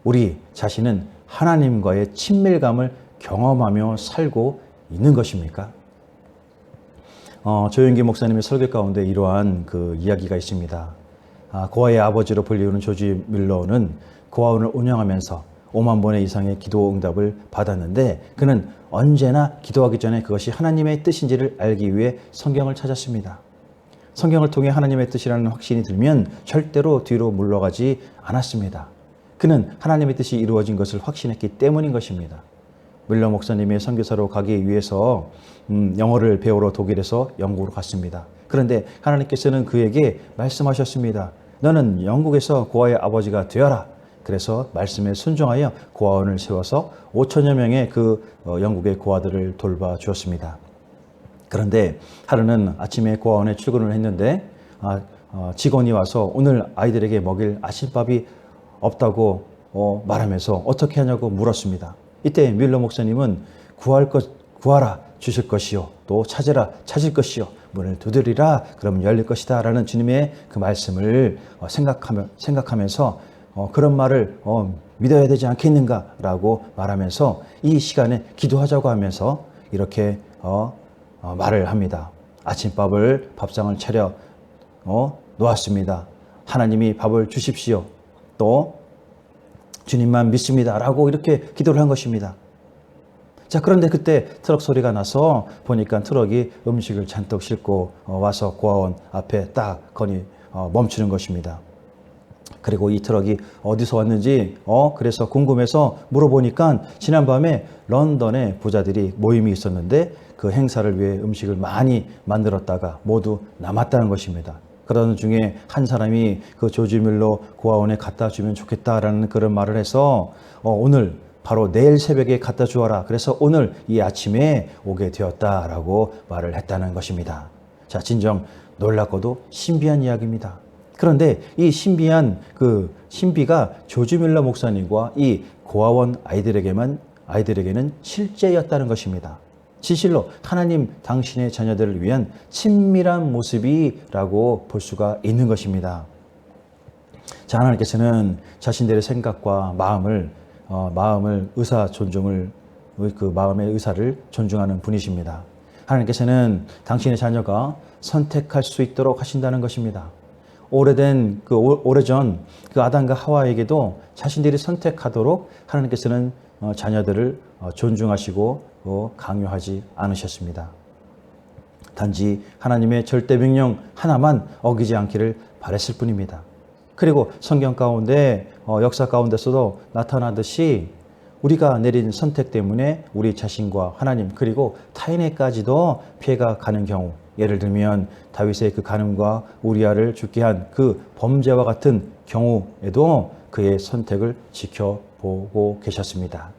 우리 자신은 하나님과의 친밀감을 경험하며 살고 있는 것입니까? 조영기 목사님의 설교 가운데 이러한 그 이야기가 있습니다. 고아의 아버지로 불리우는 조지 밀러는 고아원을 운영하면서 5만 번의 이상의 기도 응답을 받았는데 그는 언제나 기도하기 전에 그것이 하나님의 뜻인지를 알기 위해 성경을 찾았습니다. 성경을 통해 하나님의 뜻이라는 확신이 들면 절대로 뒤로 물러가지 않았습니다. 그는 하나님의 뜻이 이루어진 것을 확신했기 때문인 것입니다. 밀러 목사님의 선교사로 가기 위해서 영어를 배우러 독일에서 영국으로 갔습니다. 그런데 하나님께서는 그에게 말씀하셨습니다. 너는 영국에서 고아의 아버지가 되어라. 그래서 말씀에 순종하여 고아원을 세워서 5천여 명의 그 영국의 고아들을 돌봐 주었습니다. 그런데 하루는 아침에 고아원에 출근을 했는데 직원이 와서 오늘 아이들에게 먹일 아침밥이 없다고 말하면서 어떻게 하냐고 물었습니다. 이때 밀러 목사님은 구하라 주실 것이요 또 찾으라 찾을 것이요 문을 두드리라 그러면 열릴 것이다 라는 주님의 그 말씀을 생각하면서 그런 말을 믿어야 되지 않겠는가 라고 말하면서 이 시간에 기도하자고 하면서 이렇게 말을 합니다. 아침밥을 밥상을 차려 놓았습니다. 하나님이 밥을 주십시오. 또 주님만 믿습니다 라고 이렇게 기도를 한 것입니다. 자, 그런데 그때 트럭 소리가 나서 보니까 트럭이 음식을 잔뜩 싣고 와서 고아원 앞에 딱 거니 멈추는 것입니다. 그리고 이 트럭이 어디서 왔는지 그래서 궁금해서 물어보니까 지난밤에 런던에 부자들이 모임이 있었는데 그 행사를 위해 음식을 많이 만들었다가 모두 남았다는 것입니다. 그러던 중에 한 사람이 그 조지 밀러 고아원에 갖다 주면 좋겠다라는 그런 말을 해서 오늘 바로 내일 새벽에 갖다 주어라. 그래서 오늘 이 아침에 오게 되었다라고 말을 했다는 것입니다. 자, 진정 놀랍고도 신비한 이야기입니다. 그런데 이 신비한 그 신비가 조지 밀러 목사님과 이 고아원 아이들에게는 실제였다는 것입니다. 진실로 하나님 당신의 자녀들을 위한 친밀한 모습이라고 볼 수가 있는 것입니다. 자, 하나님께서는 자신들의 생각과 마음의 의사를 존중하는 분이십니다. 하나님께서는 당신의 자녀가 선택할 수 있도록 하신다는 것입니다. 오래전 그 아담과 하와에게도 자신들이 선택하도록 하나님께서는 자녀들을 존중하시고 강요하지 않으셨습니다. 단지 하나님의 절대 명령 하나만 어기지 않기를 바랬을 뿐입니다. 그리고 성경 가운데 역사 가운데서도 나타나듯이 우리가 내린 선택 때문에 우리 자신과 하나님 그리고 타인에까지도 피해가 가는 경우, 예를 들면 다윗의 그 간음과 우리아를 죽게 한 그 범죄와 같은 경우에도 그의 선택을 지켜보고 계셨습니다.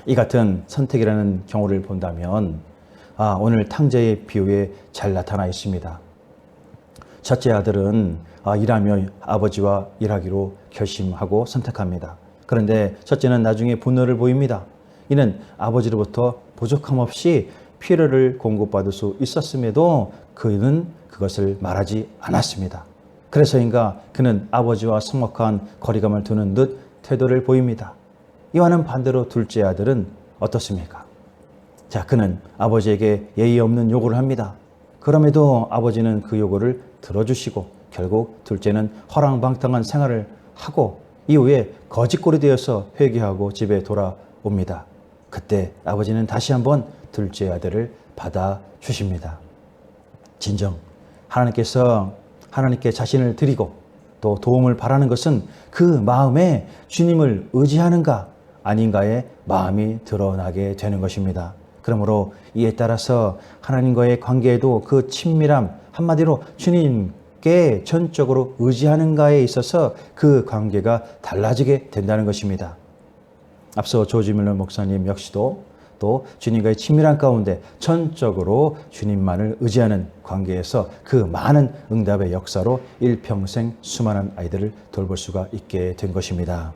이 같은 선택이라는 경우를 본다면 오늘 탕자의 비유에 잘 나타나 있습니다. 첫째 아들은 일하며 아버지와 일하기로 결심하고 선택합니다. 그런데 첫째는 나중에 분노를 보입니다. 이는 아버지로부터 부족함 없이 필요를 공급받을 수 있었음에도 그는 그것을 말하지 않았습니다. 그래서인가 그는 아버지와 섭먹한 거리감을 두는 듯 태도를 보입니다. 이와는 반대로 둘째 아들은 어떻습니까? 자, 그는 아버지에게 예의 없는 요구를 합니다. 그럼에도 아버지는 그 요구를 들어주시고 결국 둘째는 허랑방탕한 생활을 하고 이후에 거짓골이 되어서 회개하고 집에 돌아옵니다. 그때 아버지는 다시 한번 둘째 아들을 받아주십니다. 진정 하나님께 자신을 드리고 또 도움을 바라는 것은 그 마음에 주님을 의지하는가 아닌가의 마음이 드러나게 되는 것입니다. 그러므로 이에 따라서 하나님과의 관계에도 그 친밀함, 한마디로 주님께 전적으로 의지하는가에 있어서 그 관계가 달라지게 된다는 것입니다. 앞서 조지 밀러 목사님 역시도 또 주님과의 친밀한 가운데 전적으로 주님만을 의지하는 관계에서 그 많은 응답의 역사로 일평생 수많은 아이들을 돌볼 수가 있게 된 것입니다.